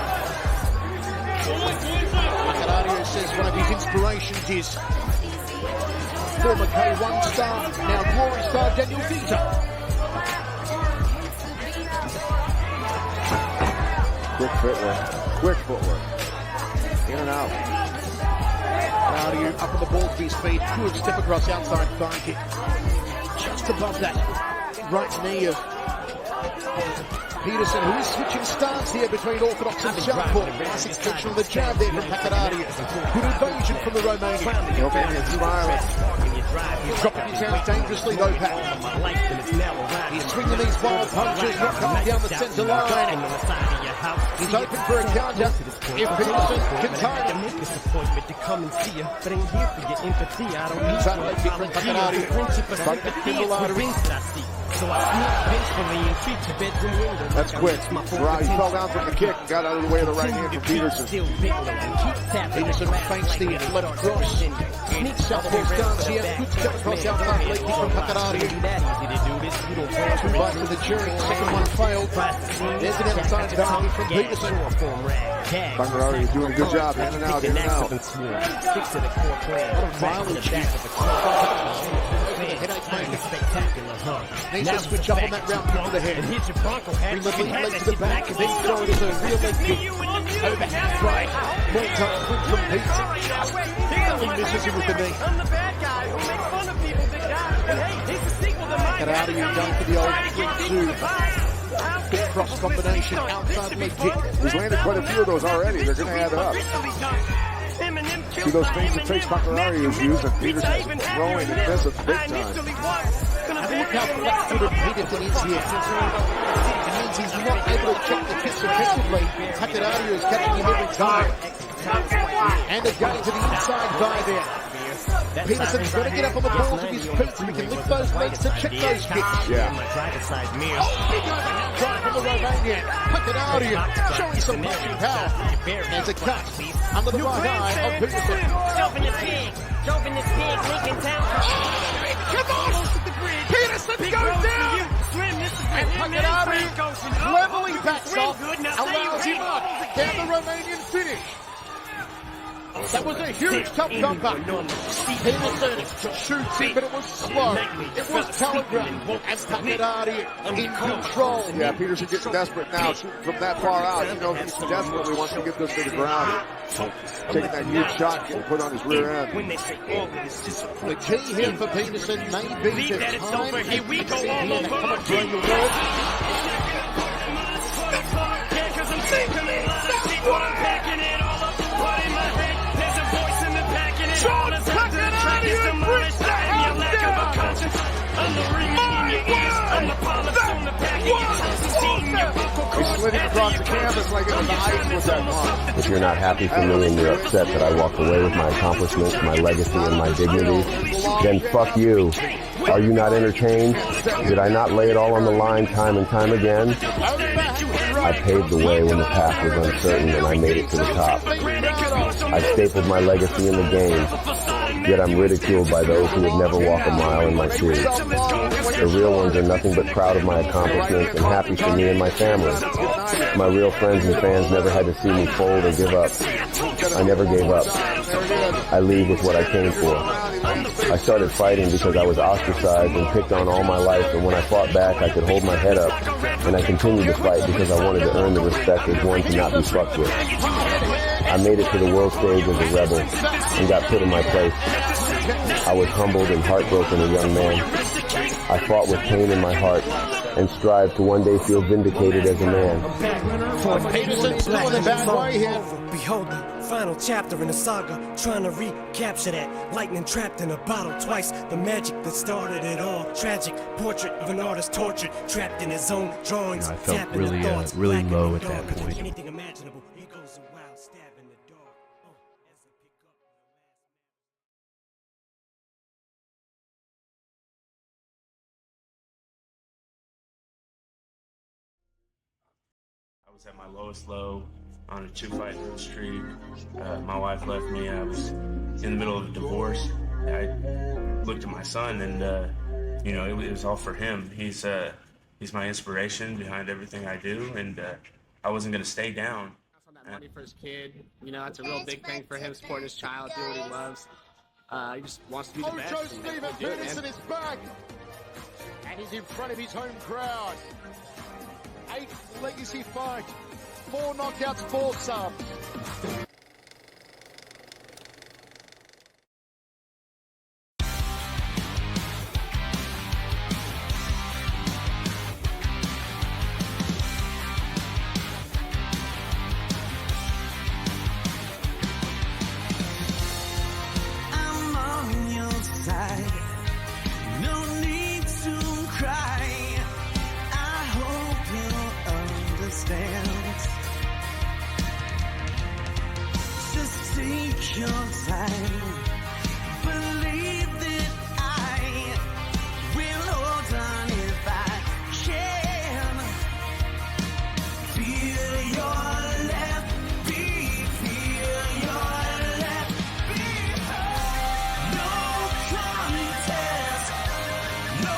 Pacadariu says one of his inspirations is former K1 star, now Glory star Daniel Vita. Quick footwork. Quick footwork. In and out. Pacadariu up on the ball to his feet. Good step across outside thigh kick. Just above that right knee of Peterson, who is switching stance here between orthodox and southpaw. Nice extension of the jab there from Pacadariu. Good evasion from the Romanian. Romanian smiling. He's dropping his hands dangerously though, Pat. He's swinging these wild punches, not coming down the centre line. He's open for a counter if Peterson can tie him. Disappointment to come and see you, but ain't here for your empathy. I don't need Satellite kick from Pacadariu. So I sneak vengefully and treat your bedroom window. That's quick. Right, he fell down from the kick and got out of the way of the right hand from Peterson. Peterson feints the left cross. Sneaks out the stance here. Good step across outside leg kick from Pacadariu. 2 bites of the cherry. Second one failed. There's an outside boundary from Peterson. Pacadariu is doing a good job. In and out, in and out. What a violent kick. Headache maker. Needs to switch up on that round kick to the head. Bring the lead leg to the back and then throw it as a real leg kick. Overhand right. Point up quick from Peterson. Just barely misses him with the knee. Pacadariu going for the old 3-2. Big cross combination outside leg kick. He's landed quite a few of those already. They're going to add up. See those things that takes Pacadariu is used, and Peterson's throwing and missing big time. Have a look how flat-footed Peterson is here. It means he's not able to check the kicks effectively. Pacadariu is catching him every time. And again to the inside thigh there. Peterson's got to get up on the balls of his feet so he can lift those legs to check those kicks. Yeah. Oh, big overhand drive from the Romanian. Pacadariu showing some punching power. There's a cut under the right eye of Peterson. Jumping this pig, Lincoln Town. Come on! Peterson goes down! And Pacadariu cleverly backs off, allows him up. Down the Romanian finish. That was a huge top jumper. Peterson shoots it, but it was slow. It was telegraphed. And Pacadariu in control. Yeah, Peterson gets desperate now, shooting from that far out. You know, he desperately wants to get this to the ground. Taking that huge shot, getting put on his rear end. The key here for Peterson may be to time his kicks in here. Come on, throw your word. He's slitting across the canvas like it was the ice with that mark. If you're not happy for me and you're upset that I walked away with my accomplishments, my legacy, and my dignity, then fuck you. Are you not entertained? Did I not lay it all on the line time and time again? I paved the way when the path was uncertain and I made it to the top. I stapled my legacy in the game, yet I'm ridiculed by those who would never walk a mile in my shoes. The real ones are nothing but proud of my accomplishments and happy for me and my family. My real friends and fans never had to see me fold or give up. I never gave up. I leave with what I came for. I started fighting because I was ostracized and picked on all my life, and when I fought back, I could hold my head up, and I continued to fight because I wanted to earn the respect as one to not be fucked with. I made it to the world stage as a rebel and got put in my place. I was humbled and heartbroken a young man. I fought with pain in my heart, and strive to one day feel vindicated as a man. Peterson still in a bad way here. Behold the final chapter in the saga, trying to recapture that lightning trapped in a bottle twice. The magic that started it all. Tragic portrait of an artist tortured, trapped in his own drawings. I felt tapping really, the thoughts, really black low in at the that dark. point. Anything imaginable, he goes a wild stab in the dark. I was at my lowest low on a 2-fight streak. My wife left me. I was in the middle of a divorce. I looked at my son, and it was all for him. He's my inspiration behind everything I do, and I wasn't going to stay down. Money for his kid, it's a real big thing for him. Support his child, do what he loves. He just wants to be the best. Ocho Story, Peterson is back, and he's in front of his home crowd. 8 legacy fight, 4 knockouts, 4 subs. I'm on your side. No need to cry. I hope you understand. Just take your time. Believe that I will hold on if I can. Feel your left beat. Feel your left beat. No contest. No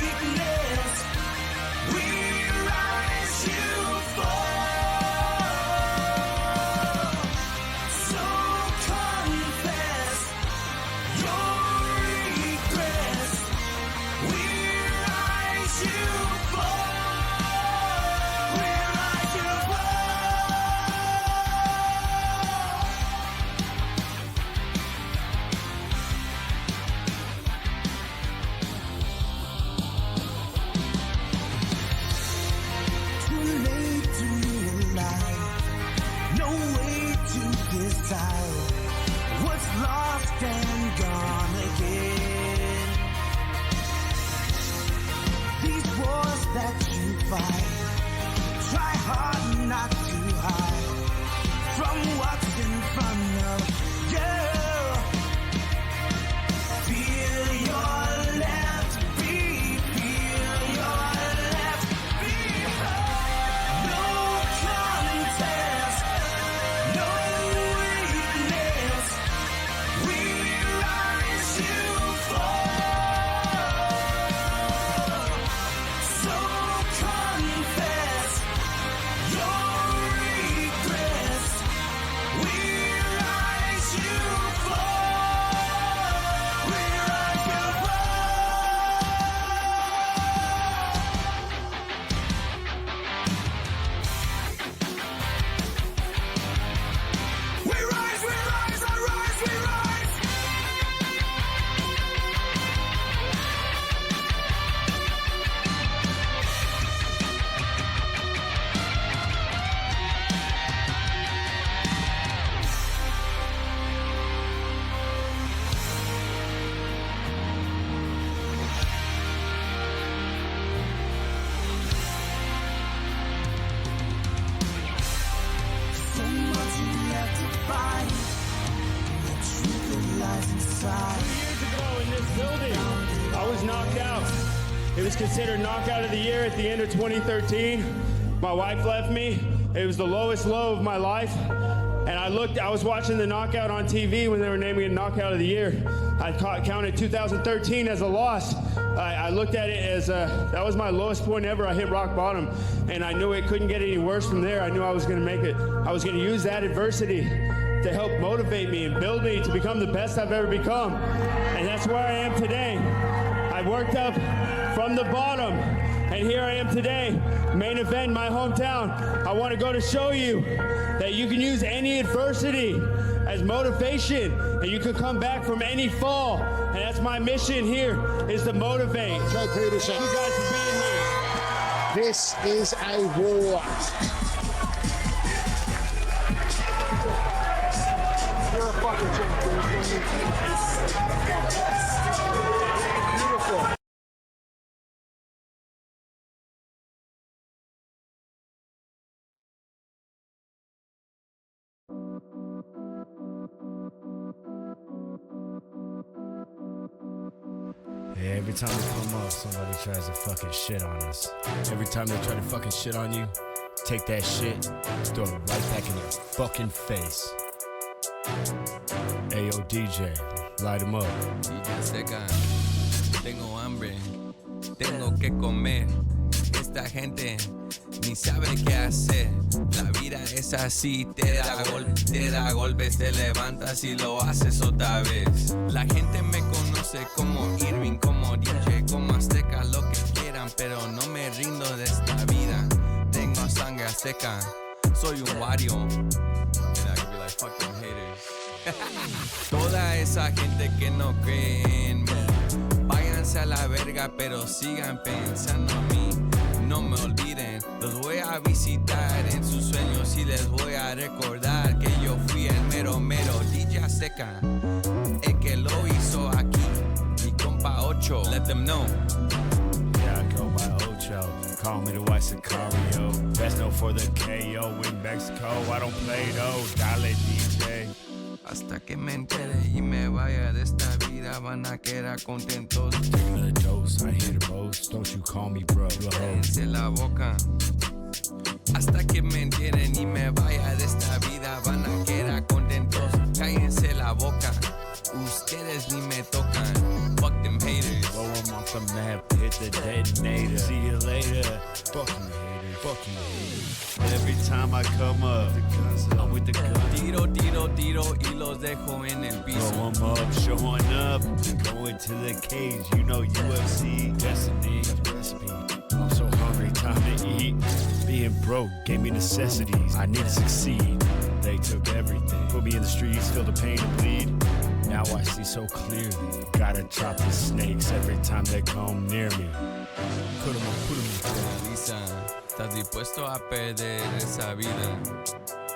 weakness. We rise, you fall. So confess your regrets. We rise, you fall. We rise, you fall. Too late to realize, no way to decide what's lost and gone again. These wars that you fight, try hard not to hide from what's in front of you. Feel your left beat, feel your left beat. No contest, no weakness. We rise, you fall. So confess your regrets. We rise, you fall. We rise, you fall. We rise, I rise, we rise. So much you have to find. The truth that lies inside. 2 years ago in this building, I was knocked out. It was considered knockout of the year at the end of 2013. My wife left me. It was the lowest low of my life. And I was watching the knockout on TV when they were naming it knockout of the year. I counted 2013 as a loss. I looked at it as that was my lowest point ever. I hit rock bottom, and I knew it couldn't get any worse from there. I knew I was going to make it. I was going to use that adversity to help motivate me and build me to become the best I've ever become. And that's where I am today. I worked up from the bottom, and here I am today. Main event in my hometown. I want to go to show you that you can use any adversity as motivation, and you can come back from any fall. And that's my mission here, is to motivate. Joe Peterson. Thank you guys for being here. This is a war. You're a fucking champion. Beautiful. Hey, every time we come up, somebody tries to fucking shit on us. Every time they try to fucking shit on you, take that shit, throw it right back in their fucking face. Hey, yo, DJ, light him up. DJ Seca, tengo hambre, tengo que comer. Esta gente ni sabe qué hacer. La vida es así, te da golpes, te levantas y lo haces otra vez. La gente me conoce como Irving, como DJ, como Azteca, lo que quieran, pero no me rindo de esta vida. Tengo sangre azteca, soy un Wario. And I could be like, fuck them haters. Toda esa gente que no cree en mí, váyanse a la verga, pero sigan pensando en mí. No me olviden, los voy a visitar en sus sueños y les voy a recordar que yo fui el mero DJ Azteca, el que lo hizo aquí, mi compa Ocho, let them know. Yeah, I go by Ocho, call me the White Sicario, best known for the KO in Mexico, I don't play those, dale DJ. Hasta que me entere y me vaya de esta vida, van a quedar contentos. Taking a dose, I hear the boast, don't you call me bro, Cállense la boca. Hasta que me enteren y me vaya de esta vida, van a quedar contentos. Cállense la boca, ustedes ni me tocan. Fuck them haters. Blow them off the map, hit the detonator. See you later. Fuck you haters, fuck you haters. Every time I come up, I'm with the gun. Tiro y los dejo en el piso. Blow them up, showing up, going to the cage. You know UFC, destiny, recipe. I'm so hungry, time to eat. Being broke gave me necessities. I need to succeed. They took everything, put me in the streets, feel the pain and bleed. Now I see so clearly. Gotta chop the snakes every time they come near me. Put 'em on. Lisa, ¿estás dispuesto a perder esa vida?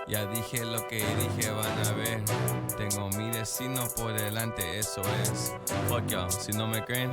Ya dije lo que dije, van a ver. Tengo mi destino por delante, eso es. Fuck y'all, si no me creen.